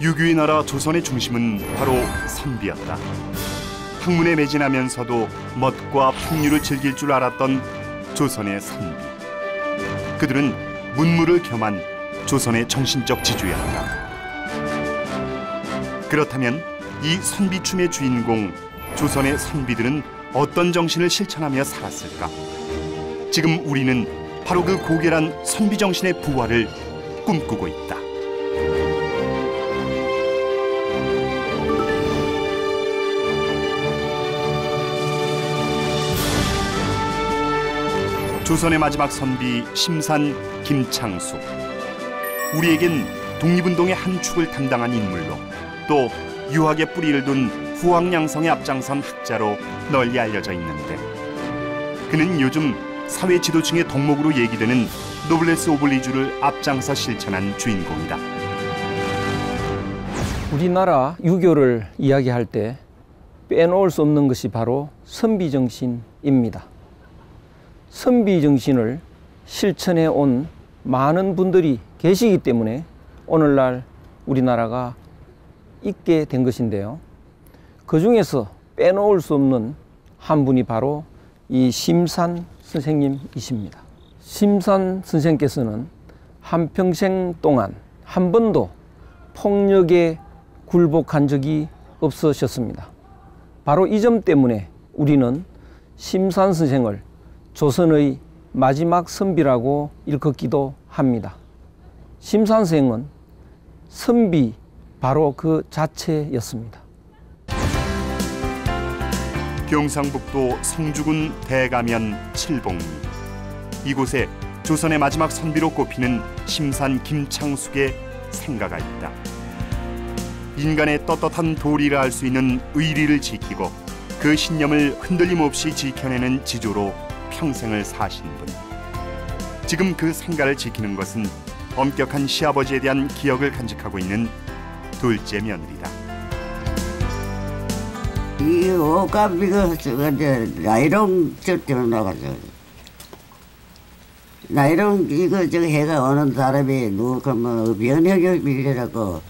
유교의 나라 조선의 중심은 바로 선비였다. 학문에 매진하면서도 멋과 풍류를 즐길 줄 알았던 조선의 선비. 그들은 문무를 겸한 조선의 정신적 지주였다. 그렇다면 이 선비춤의 주인공 조선의 선비들은 어떤 정신을 실천하며 살았을까? 지금 우리는 바로 그 고결한 선비 정신의 부활을 꿈꾸고 있다. 조선의 마지막 선비 심산 김창숙. 우리에겐 독립운동의 한 축을 담당한 인물로, 또 유학의 뿌리를 둔 후학양성의 앞장선 학자로 널리 알려져 있는데, 그는 요즘 사회 지도층의 덕목으로 얘기되는 노블레스 오블리주를 앞장서 실천한 주인공이다. 우리나라 유교를 이야기할 때 빼놓을 수 없는 것이 바로 선비정신입니다. 선비정신을 실천해 온 많은 분들이 계시기 때문에 오늘날 우리나라가 있게 된 것인데요. 그 중에서 빼놓을 수 없는 한 분이 바로 이 심산 선생님이십니다. 심산 선생께서는 한평생 동안 한 번도 폭력에 굴복한 적이 없으셨습니다. 바로 이 점 때문에 우리는 심산 선생을 조선의 마지막 선비라고 일컫기도 합니다. 심산 선생은 선비 바로 그 자체였습니다. 경상북도 성주군 대가면 칠봉리. 이곳에 조선의 마지막 선비로 꼽히는 심산 김창숙의 생가가 있다. 인간의 떳떳한 도리를 알 수 있는 의리를 지키고 그 신념을 흔들림 없이 지켜내는 지조로 평생을 사신 분. 지금 그 생가를 지키는 것은 엄격한 시아버지에 대한 기억을 간직하고 있는 둘째 며느리다. 이 옷값 이거 나이롱 저쪽으로 나가죠. 나이롱 이거 저 해가 어느 사람이 누구 뭐 면역이라고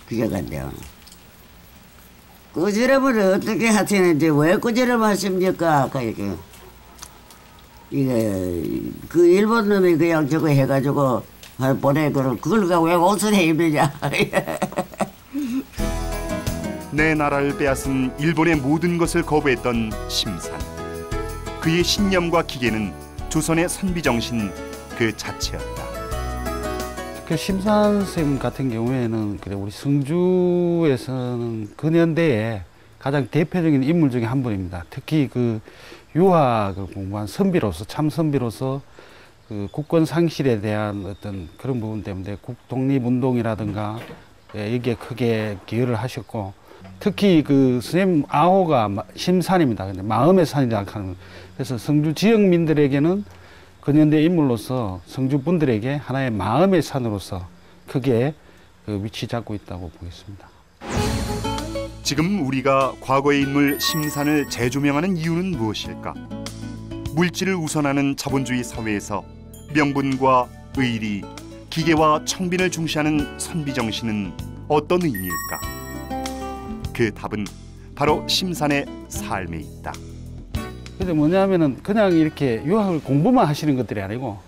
그려간대요. 꾸지람을 어떻게 하시는지 왜 꾸지람 하십니까? 아까 이게 그 일본 놈이 그냥 저거 해가지고 보내 그걸 갖고 왜 옷을 해 입느냐? 내 나라를 빼앗은 일본의 모든 것을 거부했던 심산. 그의 신념과 기계는 조선의 선비 정신 그 자체였다. 그 심산 선생님 같은 경우에는 우리 성주에서는 근현대에 가장 대표적인 인물 중에 한 분입니다. 특히 그 유학을 공부한 선비로서, 참 선비로서 그 국권 상실에 대한 어떤 그런 부분 때문에 독립운동이라든가 여기에 크게 기여를 하셨고, 특히 그 선생님 아호가 심산입니다. 근데 마음의 산이라 하는, 그래서 성주 지역민들에게는 근현대 인물로서 성주 분들에게 하나의 마음의 산으로서 크게 그 위치 잡고 있다고 보겠습니다. 지금 우리가 과거의 인물 심산을 재조명하는 이유는 무엇일까? 물질을 우선하는 자본주의 사회에서 명분과 의리, 기계와 청빈을 중시하는 선비 정신은 어떤 의미일까? 그 답은 바로 심산의 삶에 있다. 근데 뭐냐면은 그냥 이렇게 유학을 공부만 하시는 것들이 아니고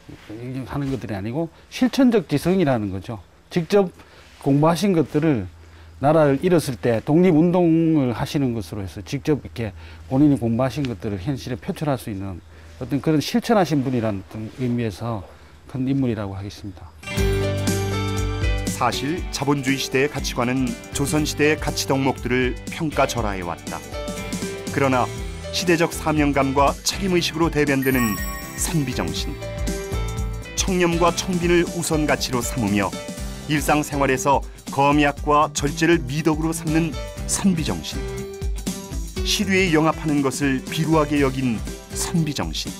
하는 것들이 아니고 실천적 지성이라는 거죠. 직접 공부하신 것들을 나라를 잃었을 때 독립운동을 하시는 것으로 해서 직접 이렇게 본인이 공부하신 것들을 현실에 표출할 수 있는 어떤 그런 실천하신 분이라는 의미에서 큰 인물이라고 하겠습니다. 사실 자본주의 시대의 가치관은 조선시대의 가치 덕목들을 평가절하해왔다. 그러나 시대적 사명감과 책임의식으로 대변되는 선비정신, 청렴과 청빈을 우선 가치로 삼으며 일상생활에서 검약과 절제를 미덕으로 삼는 선비정신, 시류에 영합하는 것을 비루하게 여긴 선비정신.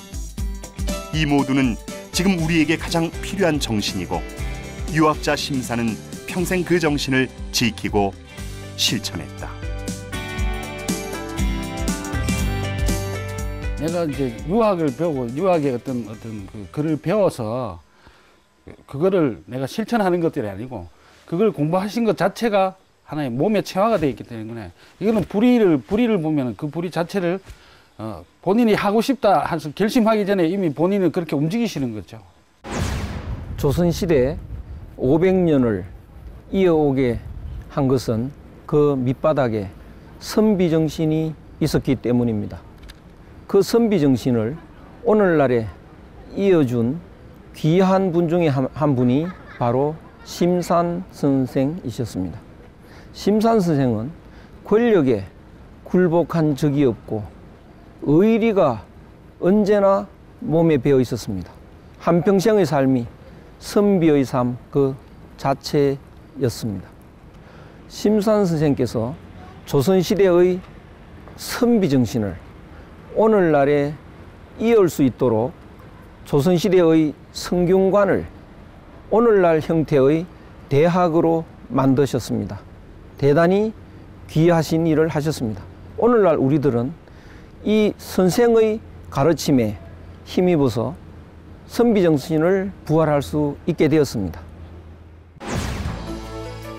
이 모두는 지금 우리에게 가장 필요한 정신이고, 유학자 심산은 평생 그 정신을 지키고 실천했다. 내가 이제 유학을 배우고 유학의 어떤 그 글을 배워서 그거를 내가 실천하는 것들이 아니고 그걸 공부하신 것 자체가 하나의 몸의 체화가 되어 있기 때문에 이거는 불의를 보면 그 불의 자체를 본인이 하고 싶다 해서 결심하기 전에 이미 본인은 그렇게 움직이시는 거죠. 조선시대 500년을 이어오게 한 것은 그 밑바닥에 선비정신이 있었기 때문입니다. 그 선비정신을 오늘날에 이어준 귀한 분 중에 한 분이 바로 심산 선생이셨습니다. 심산 선생은 권력에 굴복한 적이 없고 의리가 언제나 몸에 배어 있었습니다. 한평생의 삶이 선비의 삶 그 자체였습니다. 심산 선생께서 조선시대의 선비정신을 오늘날에 이어올 수 있도록 조선시대의 성균관을 오늘날 형태의 대학으로 만드셨습니다. 대단히 귀하신 일을 하셨습니다. 오늘날 우리들은 이 선생의 가르침에 힘입어서 선비정신을 부활할 수 있게 되었습니다.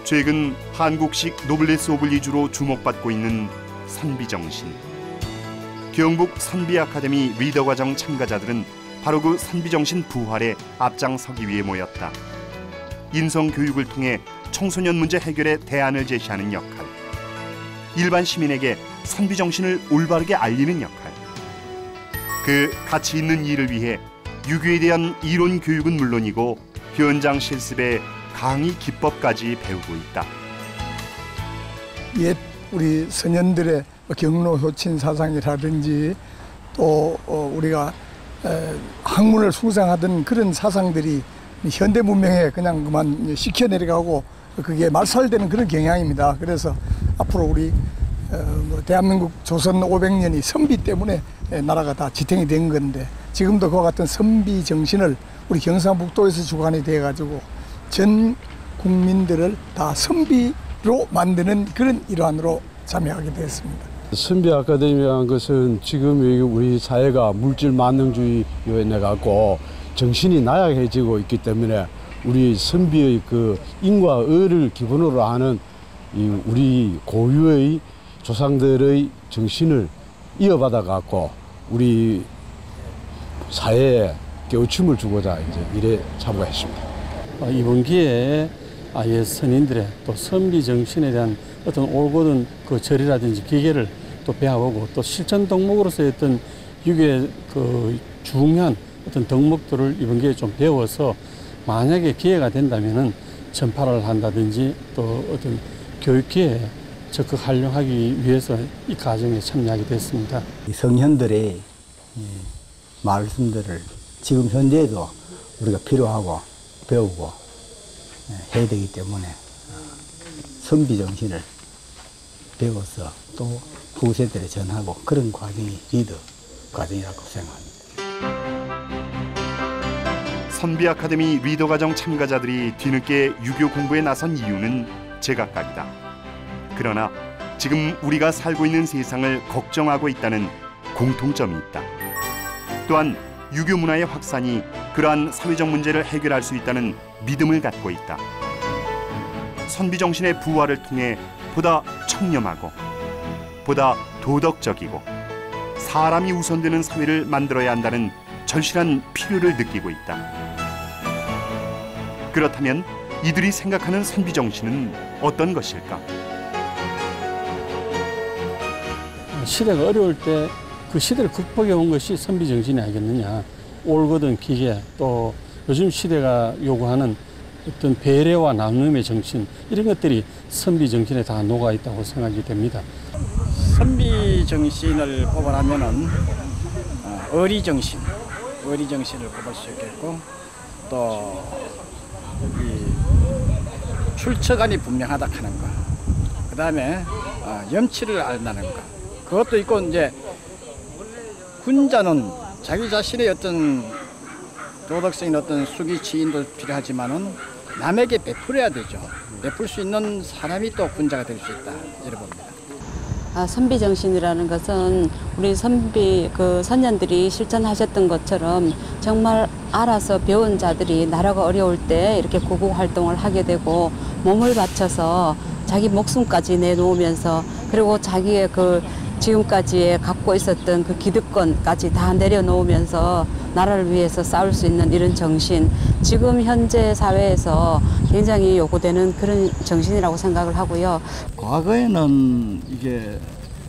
최근 한국식 노블레스 오블리주로 주목받고 있는 선비정신. 경북 선비아카데미 리더과정 참가자들은 바로 그 선비정신 부활에 앞장서기 위해 모였다. 인성교육을 통해 청소년 문제 해결에 대안을 제시하는 역할, 일반 시민에게 선비정신을 올바르게 알리는 역할, 그 가치 있는 일을 위해 유교에 대한 이론 교육은 물론이고 현장 실습에 강의 기법까지 배우고 있다. 옛 우리 선현들의 경로 효친 사상이라든지 또 우리가 학문을 숭상하던 그런 사상들이 현대 문명에 그냥 그만 식혀 내려가고 그게 말살되는 그런 경향입니다. 그래서 앞으로 우리 대한민국 조선 500년이 선비 때문에 나라가 다 지탱이 된 건데 지금도 그와 같은 선비 정신을 우리 경상북도에서 주관이 돼가지고 전 국민들을 다 선비로 만드는 그런 일환으로 참여하게 되었습니다. 선비 아카데미라는 것은 지금 우리 사회가 물질 만능주의에 내갖고 정신이 나약해지고 있기 때문에 우리 선비의 그 인과 의를 기본으로 하는 이 우리 고유의 조상들의 정신을 이어받아 갖고 우리 사회에 깨우침을 주고자 이제 일에 참가했습니다. 이번 기회에 옛 선인들의 또 선비 정신에 대한 어떤 올곧은 그 절이라든지 기계를 또 배워보고 또 실천 덕목으로서의 어떤 유교의 그 중요한 어떤 덕목들을 이번 기회에 좀 배워서 만약에 기회가 된다면은 전파를 한다든지 또 어떤 교육 기회에 적극 활용하기 위해서 이 과정에 참여하게 됐습니다. 성현들의 말씀들을 지금 현재에도 우리가 필요하고 배우고 해야 되기 때문에 선비 정신을 배워서 또 후세들에 전하고 그런 과정이 리더 과정이라고 생각합니다. 선비 아카데미 리더 과정 참가자들이 뒤늦게 유교 공부에 나선 이유는 제각각이다. 그러나 지금 우리가 살고 있는 세상을 걱정하고 있다는 공통점이 있다. 또한 유교 문화의 확산이 그러한 사회적 문제를 해결할 수 있다는 믿음을 갖고 있다. 선비 정신의 부활을 통해 보다 청렴하고 보다 도덕적이고 사람이 우선되는 사회를 만들어야 한다는 절실한 필요를 느끼고 있다. 그렇다면 이들이 생각하는 선비 정신은 어떤 것일까? 시대가 어려울 때 그 시대를 극복해 온 것이 선비 정신이 아니겠느냐. 올곧은 기계, 또 요즘 시대가 요구하는 어떤 배려와 나눔의 정신, 이런 것들이 선비 정신에 다 녹아 있다고 생각이 됩니다. 선비 정신을 뽑으라면은 어리 정신을 뽑을 수 있겠고, 또 이 출처관이 분명하다 하는 거, 그 다음에 염치를 안다는 거, 그것도 있고, 이제 군자는 자기 자신의 어떤 도덕적인 어떤 수기 치인도 필요하지만은 남에게 베풀어야 되죠. 베풀 수 있는 사람이 또 군자가 될 수 있다, 이래 봅니다. 선비 정신이라는 것은 우리 선년들이 실천하셨던 것처럼 정말 알아서 배운 자들이 나라가 어려울 때 이렇게 구국 활동을 하게 되고 몸을 바쳐서 자기 목숨까지 내놓으면서 그리고 자기의 지금까지 갖고 있었던 기득권까지 다 내려놓으면서 나라를 위해서 싸울 수 있는 이런 정신, 지금 현재 사회에서 굉장히 요구되는 그런 정신이라고 생각을 하고요. 과거에는 이게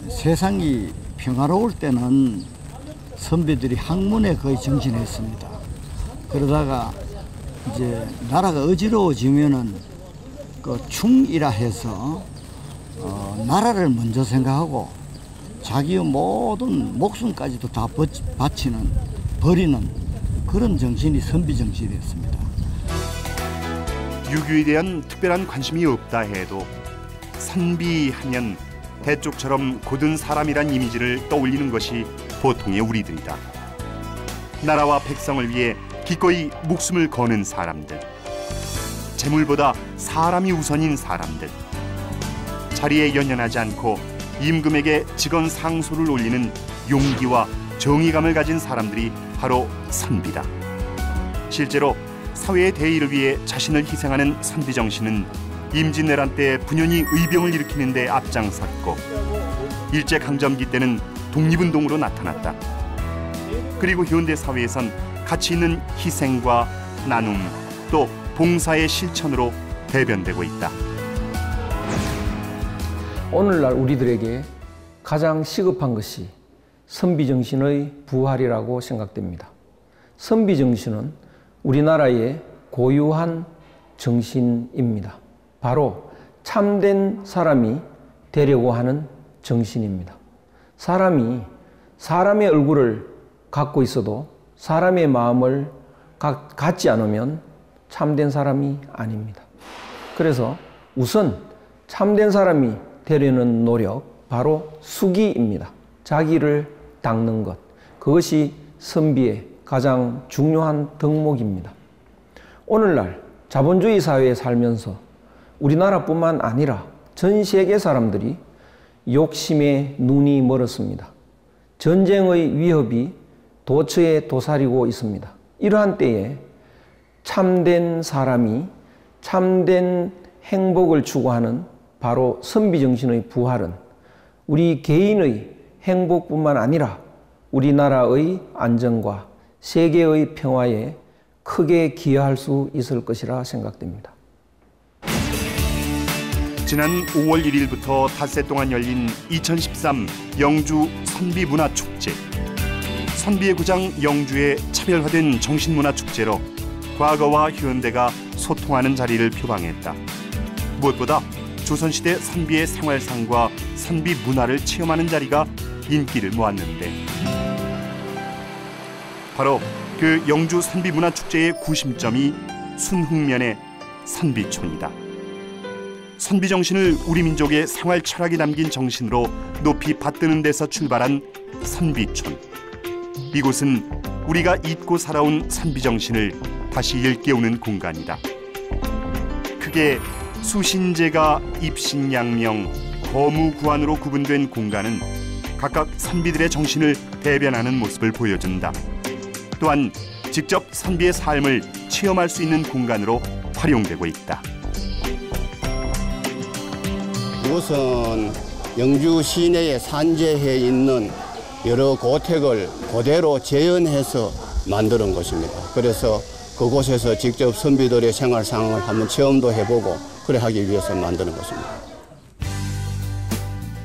세상이 평화로울 때는 선비들이 학문에 거의 정진했습니다. 그러다가 이제 나라가 어지러워지면은 충이라 해서 나라를 먼저 생각하고 자기의 모든 목숨까지도 다 버리는 그런 정신이 선비 정신이었습니다. 유교에 대한 특별한 관심이 없다 해도 선비하면 대쪽처럼 고든 사람이란 이미지를 떠올리는 것이 보통의 우리들이다. 나라와 백성을 위해 기꺼이 목숨을 거는 사람들, 재물보다 사람이 우선인 사람들, 자리에 연연하지 않고 임금에게 직원 상소를 올리는 용기와 정의감을 가진 사람들이 바로 선비다. 실제로 사회의 대의를 위해 자신을 희생하는 선비 정신은 임진왜란 때 분연히 의병을 일으키는 데 앞장섰고 일제강점기 때는 독립운동으로 나타났다. 그리고 현대 사회에선 가치 있는 희생과 나눔 또 봉사의 실천으로 대변되고 있다. 오늘날 우리들에게 가장 시급한 것이 선비정신의 부활이라고 생각됩니다. 선비정신은 우리나라의 고유한 정신입니다. 바로 참된 사람이 되려고 하는 정신입니다. 사람이 사람의 얼굴을 갖고 있어도 사람의 마음을 갖지 않으면 참된 사람이 아닙니다. 그래서 우선 참된 사람이 되려는 노력, 바로 수기입니다. 자기를 닦는 것, 그것이 선비의 가장 중요한 덕목입니다. 오늘날 자본주의 사회에 살면서 우리나라뿐만 아니라 전 세계 사람들이 욕심에 눈이 멀었습니다. 전쟁의 위협이 도처에 도사리고 있습니다. 이러한 때에 참된 사람이 참된 행복을 추구하는 바로 선비정신의 부활은 우리 개인의 행복뿐만 아니라 우리나라의 안정과 세계의 평화에 크게 기여할 수 있을 것이라 생각됩니다. 지난 5월 1일부터 닷새 동안 열린 2013 영주 선비문화축제. 선비의 고장 영주의 차별화된 정신문화축제로 과거와 현대가 소통하는 자리를 표방했다. 무엇보다 조선시대 선비의 생활상과 선비 문화를 체험하는 자리가 인기를 모았는데 바로 그 영주 선비문화축제의 구심점이 순흥면의 선비촌이다. 선비 정신을 우리 민족의 생활 철학이 담긴 정신으로 높이 받드는 데서 출발한 선비촌. 이곳은 우리가 잊고 살아온 선비 정신을 다시 일깨우는 공간이다. 크게 수신제가 입신양명, 거무구안으로 구분된 공간은 각각 선비들의 정신을 대변하는 모습을 보여준다. 또한 직접 선비의 삶을 체험할 수 있는 공간으로 활용되고 있다. 이곳은 영주 시내의 산재해 있는 여러 고택을 그대로 재현해서 만드는 곳입니다. 그래서 그곳에서 직접 선비들의 생활상을 한번 체험도 해보고 그래 하기 위해서 만드는 것입니다.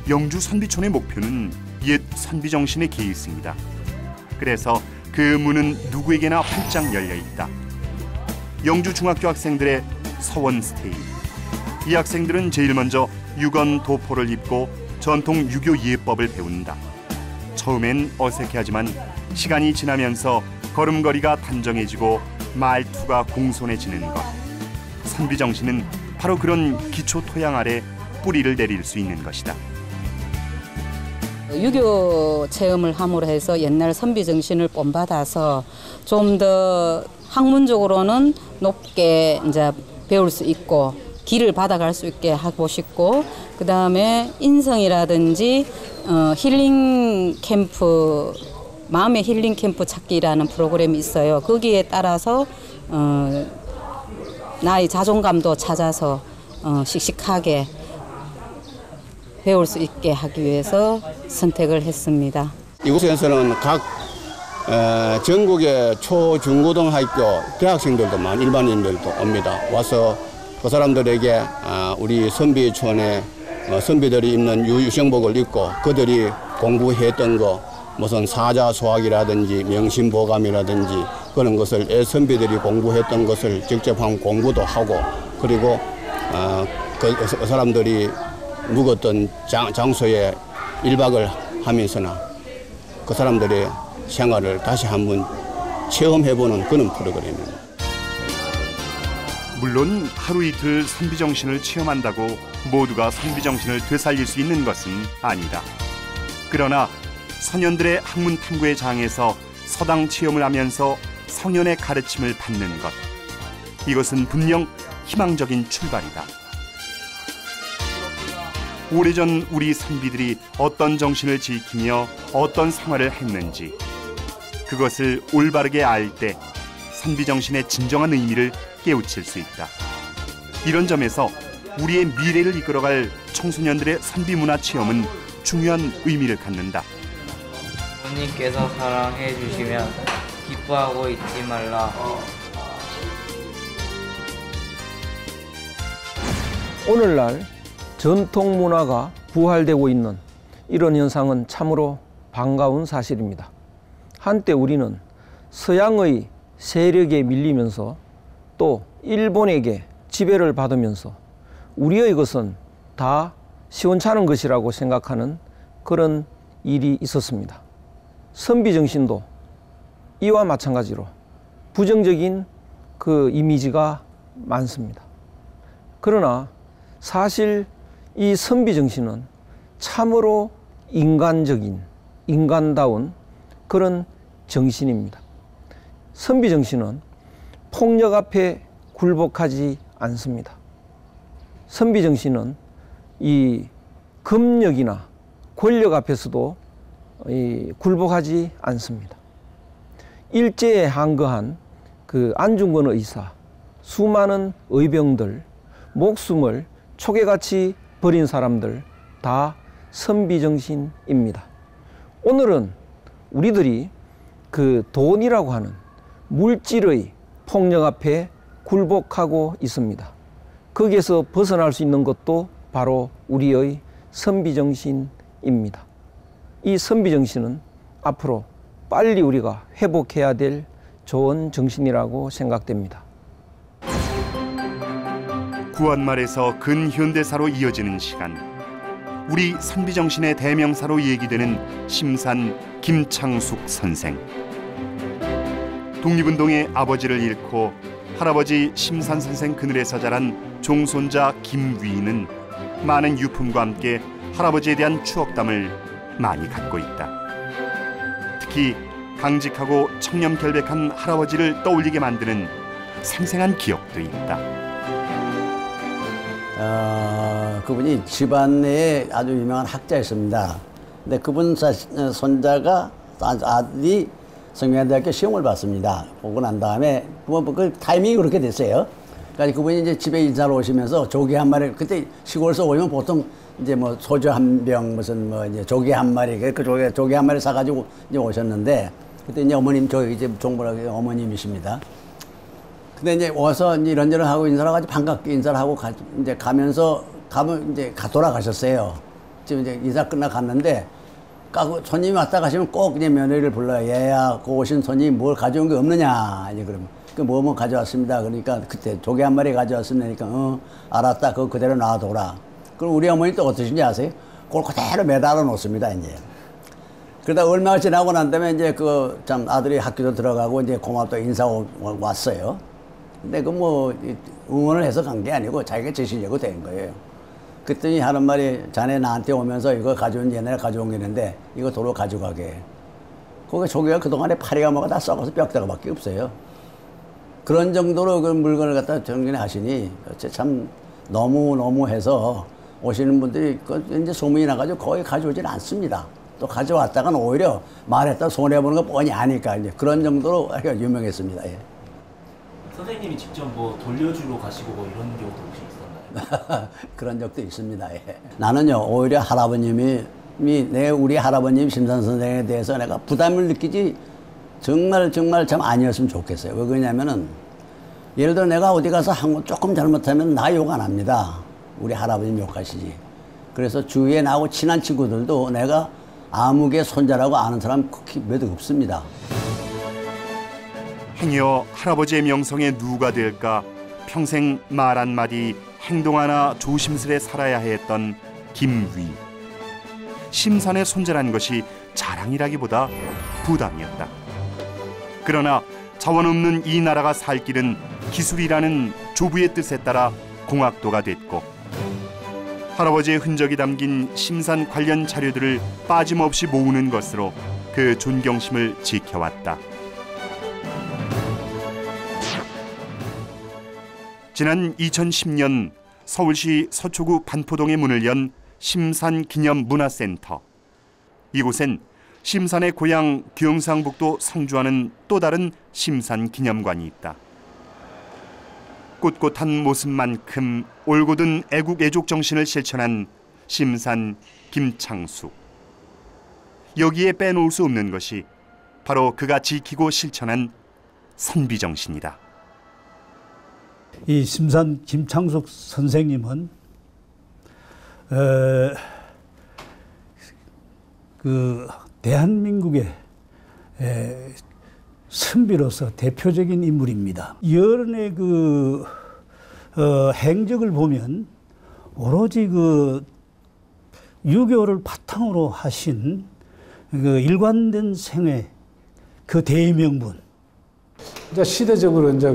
영주 선비촌의 목표는 옛 선비 정신의 계승이다. 그래서 그 문은 누구에게나 활짝 열려 있다. 영주 중학교 학생들의 서원 스테이. 이 학생들은 제일 먼저 유건 도포를 입고 전통 유교 예법을 배운다. 처음엔 어색해하지만 시간이 지나면서 걸음걸이가 단정해지고 말투가 공손해지는 것. 선비 정신은 바로 그런 기초 토양 아래 뿌리를 내릴 수 있는 것이다. 유교 체험을 함으로 해서 옛날 선비 정신을 본받아서 좀 더 학문적으로는 높게 이제 배울 수 있고 길을 받아갈 수 있게 하고 싶고, 그 다음에 인성이라든지 힐링 캠프, 마음의 힐링 캠프 찾기라는 프로그램이 있어요. 거기에 따라서 나의 자존감도 찾아서 씩씩하게 배울 수 있게 하기 위해서 선택을 했습니다. 이곳에서는 각 전국의 초, 중, 고등학교 대학생들도 많은 일반인들도 옵니다. 와서 그 사람들에게 우리 선비촌에 선비들이 입는 유유성복을 입고 그들이 공부했던 거, 무슨 사자수학이라든지 명심보감이라든지 그런 것을 선비들이 공부했던 것을 직접 한 공부도 하고, 그리고 그 사람들이 묵었던 장소에 1박을 하면서나 그 사람들의 생활을 다시 한번 체험해보는 그런 프로그램입니다. 물론 하루 이틀 선비정신을 체험한다고 모두가 선비정신을 되살릴 수 있는 것은 아니다. 그러나 선현들의 학문 탐구의 장에서 서당 체험을 하면서 성현의 가르침을 받는 것, 이것은 분명 희망적인 출발이다. 오래전 우리 선비들이 어떤 정신을 지키며 어떤 생활을 했는지, 그것을 올바르게 알 때 선비정신의 진정한 의미를 깨우칠 수 있다. 이런 점에서 우리의 미래를 이끌어갈 청소년들의 선비문화 체험은 중요한 의미를 갖는다. 부모님께서 사랑해 주시면 기뻐하고 잊지 말라. 오늘날 전통 문화가 부활되고 있는 이런 현상은 참으로 반가운 사실입니다. 한때 우리는 서양의 세력에 밀리면서 또 일본에게 지배를 받으면서 우리의 것은 다 시원찮은 것이라고 생각하는 그런 일이 있었습니다. 선비정신도 이와 마찬가지로 부정적인 그 이미지가 많습니다. 그러나 사실 이 선비정신은 참으로 인간적인, 인간다운 그런 정신입니다. 선비정신은 폭력 앞에 굴복하지 않습니다. 선비정신은 이 금력이나 권력 앞에서도 굴복하지 않습니다. 일제에 항거한 그 안중근 의사, 수많은 의병들, 목숨을 초계같이 버린 사람들 다 선비정신입니다. 오늘은 우리들이 그 돈이라고 하는 물질의 폭력 앞에 굴복하고 있습니다. 거기에서 벗어날 수 있는 것도 바로 우리의 선비정신입니다. 이 선비정신은 앞으로 빨리 우리가 회복해야 될 좋은 정신이라고 생각됩니다. 구한말에서 근현대사로 이어지는 시간, 우리 선비정신의 대명사로 얘기되는 심산 김창숙 선생. 독립운동의 아버지를 잃고 할아버지 심산 선생 그늘에서 자란 종손자 김위는 많은 유품과 함께 할아버지에 대한 추억담을 많이 갖고 있다. 특히 강직하고 청렴결백한 할아버지를 떠올리게 만드는 생생한 기억도 있다. 그분이 집안 내에 아주 유명한 학자였습니다. 근데 그분 손자가 아들이 성명대학교 시험을 봤습니다. 보고 난 다음에 그 타이밍이 그렇게 됐어요. 그러니까 그분이 이제 집에 인사를 오시면서 조개 한 마리, 그때 시골에서 오면 보통 이제 뭐 소주 한 병, 무슨 뭐 이제 조개 한 마리, 그 조개 한 마리 사가지고 이제 오셨는데, 그때 이제 어머님, 저희 이제 종부라기 어머님이십니다. 근데 이제 와서 이제 이런저런 하고 인사를 하고 반갑게 인사를 하고 이제 가면서 가면 이제 돌아가셨어요. 지금 이제 인사 끝나 갔는데, 손님이 왔다 가시면 꼭 이제 며느리를 불러요. 얘야, 그 오신 손님이 뭘 가져온 게 없느냐. 이제 그러면. 뭐 가져왔습니다. 그러니까 그때 조개 한 마리 가져왔으니까, 알았다. 그거 그대로 놔둬라. 그럼 우리 어머니 또 어떠신지 아세요? 그걸 그대로 매달아 놓습니다, 이제. 그러다 얼마가 지나고 난 다음에 이제 참 아들이 학교도 들어가고 이제 고맙다 인사 왔어요. 근데 응원을 해서 간 게 아니고 자기가 지시려고 된 거예요. 그랬더니 하는 말이, 자네 나한테 오면서 이거 옛날에 가져온 게 있는데 이거 도로 가져가게. 거기 조개가 그동안에 파리가 뭐가 다 썩어서 뼈다가밖에 없어요. 그런 정도로 그 물건을 갖다 정리하시니 참 너무 해서 오시는 분들이 이제 소문이 나가지고 거의 가져오질 않습니다. 또 가져왔다가는 오히려 말했다 손해보는 거 뻔히 아니까 이제 그런 정도로 유명했습니다. 예. 선생님이 직접 뭐 돌려주러 가시고 뭐 이런 경우도 혹시 있었나요? 그런 적도 있습니다. 예. 나는요 오히려 할아버님이 우리 할아버님 심산 선생에 대해서 내가 부담을 느끼지 정말 참 아니었으면 좋겠어요. 왜 그러냐면은 예를 들어 내가 어디 가서 한 거 조금 잘못하면 나 욕 안 합니다. 우리 할아버님 욕하시지. 그래서 주위에 나하고 친한 친구들도 내가 아무개 손자라고 아는 사람 극히 몇 없습니다. 행여 할아버지의 명성에 누가 될까 평생 말 한마디 행동 하나 조심스레 살아야 했던 김위. 심산의 손자란 것이 자랑이라기보다 부담이었다. 그러나 자원 없는 이 나라가 살 길은 기술이라는 조부의 뜻에 따라 공학도가 됐고 할아버지의 흔적이 담긴 심산 관련 자료들을 빠짐없이 모으는 것으로 그 존경심을 지켜왔다. 지난 2010년 서울시 서초구 반포동에 문을 연 심산기념문화센터. 이곳엔 심산의 고향 경상북도 성주와는 또 다른 심산기념관이 있다. 꿋꿋한 모습만큼 올곧은 애국 애족 정신을 실천한 심산 김창숙. 여기에 빼놓을 수 없는 것이 바로 그가 지키고 실천한 선비 정신이다. 이 심산 김창숙 선생님은 그 대한민국의 선비로서 대표적인 인물입니다. 여론의 그 행적을 보면 오로지 그 유교를 바탕으로 하신 그 일관된 생애 그 대명분. 이제 시대적으로 이제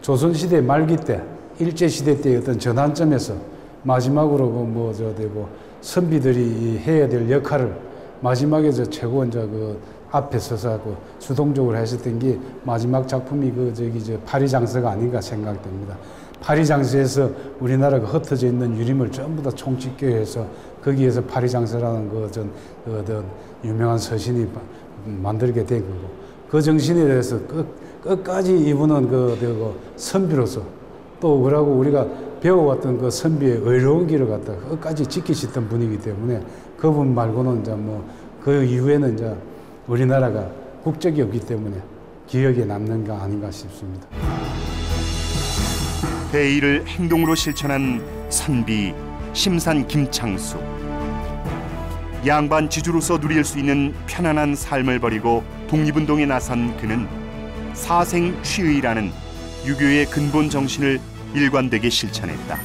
조선 시대 말기 때 일제 시대 때의 어떤 전환점에서 마지막으로 선비들이 해야 될 역할을 마지막에 최고 이제 앞에 서서 주동적으로 하셨던 게 마지막 작품이 파리장서가 아닌가 생각됩니다. 파리장서에서 우리나라가 흩어져 있는 유림을 전부 다 총집계해서 거기에서 파리장서라는 어떤 유명한 서신이 만들게 된 거고 그 정신에 대해서 끝까지 이분은 선비로서 또 그러고 우리가 배워왔던 그 선비의 의로운 길을 갖다 끝까지 지키셨던 분이기 때문에 그분 말고는 이제 그 이후에는 이제 우리나라가 국적이 없기 때문에 기억에 남는 거 아닌가 싶습니다. 대의를 행동으로 실천한 선비 심산 김창숙. 양반 지주로서 누릴 수 있는 편안한 삶을 버리고 독립운동에 나선 그는 사생취의라는 유교의 근본 정신을 일관되게 실천했다.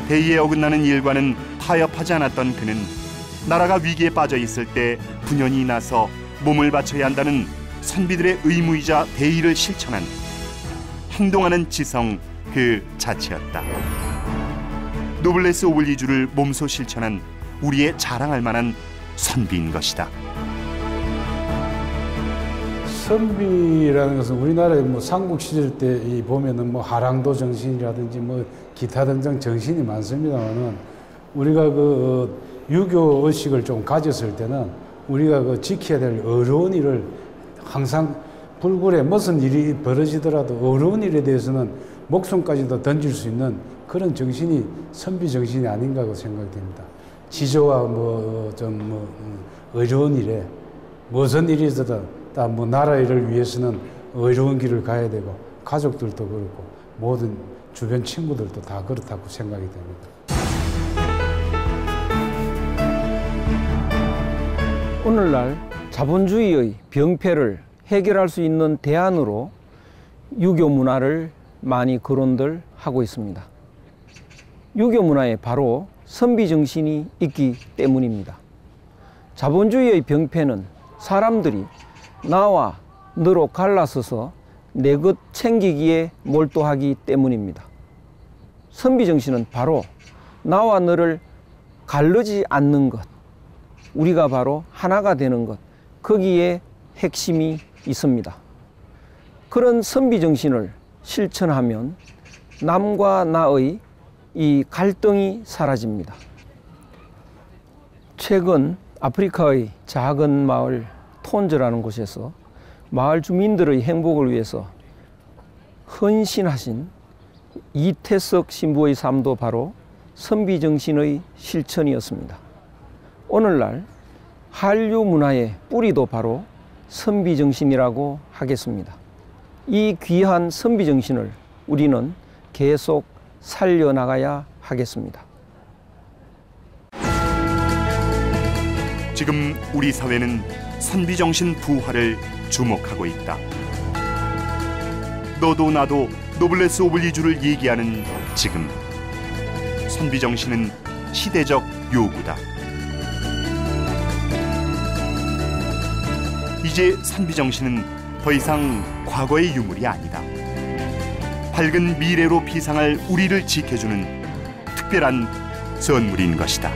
대의에 어긋나는 일과는 타협하지 않았던 그는 나라가 위기에 빠져 있을 때 분연히 나서 몸을 바쳐야 한다는 선비들의 의무이자 대의를 실천한 행동하는 지성 그 자체였다. 노블레스 오블리주를 몸소 실천한 우리의 자랑할 만한 선비인 것이다. 선비라는 것은 우리나라의 삼국 시절 때 보면은 하랑도 정신이라든지 기타 등등 정신이 많습니다만은 우리가 유교 의식을 좀 가졌을 때는 우리가 지켜야 될 어려운 일을 항상 불굴에 무슨 일이 벌어지더라도 어려운 일에 대해서는 목숨까지도 던질 수 있는 그런 정신이 선비 정신이 아닌가 하고 생각됩니다. 지조와 어려운 일에 무슨 일이 있어도 다 나라 일을 위해서는 어려운 길을 가야 되고 가족들도 그렇고 모든 주변 친구들도 다 그렇다고 생각이 됩니다. 오늘날 자본주의의 병폐를 해결할 수 있는 대안으로 유교 문화를 많이 거론들 하고 있습니다. 유교 문화에 바로 선비 정신이 있기 때문입니다. 자본주의의 병폐는 사람들이 나와 너로 갈라서서 내 것 챙기기에 몰두하기 때문입니다. 선비 정신은 바로 나와 너를 가르지 않는 것, 우리가 바로 하나가 되는 것, 거기에 핵심이 있습니다. 그런 선비 정신을 실천하면 남과 나의 이 갈등이 사라집니다. 최근 아프리카의 작은 마을 톤즈라는 곳에서 마을 주민들의 행복을 위해서 헌신하신 이태석 신부의 삶도 바로 선비정신의 실천이었습니다. 오늘날 한류 문화의 뿌리도 바로 선비정신이라고 하겠습니다. 이 귀한 선비정신을 우리는 계속 살려나가야 하겠습니다. 지금 우리 사회는 선비정신 부활을 주목하고 있다. 너도 나도 노블레스 오블리주를 얘기하는 지금, 선비정신은 시대적 요구다. 이제 선비정신은 더 이상 과거의 유물이 아니다. 밝은 미래로 비상할 우리를 지켜주는 특별한 선물인 것이다.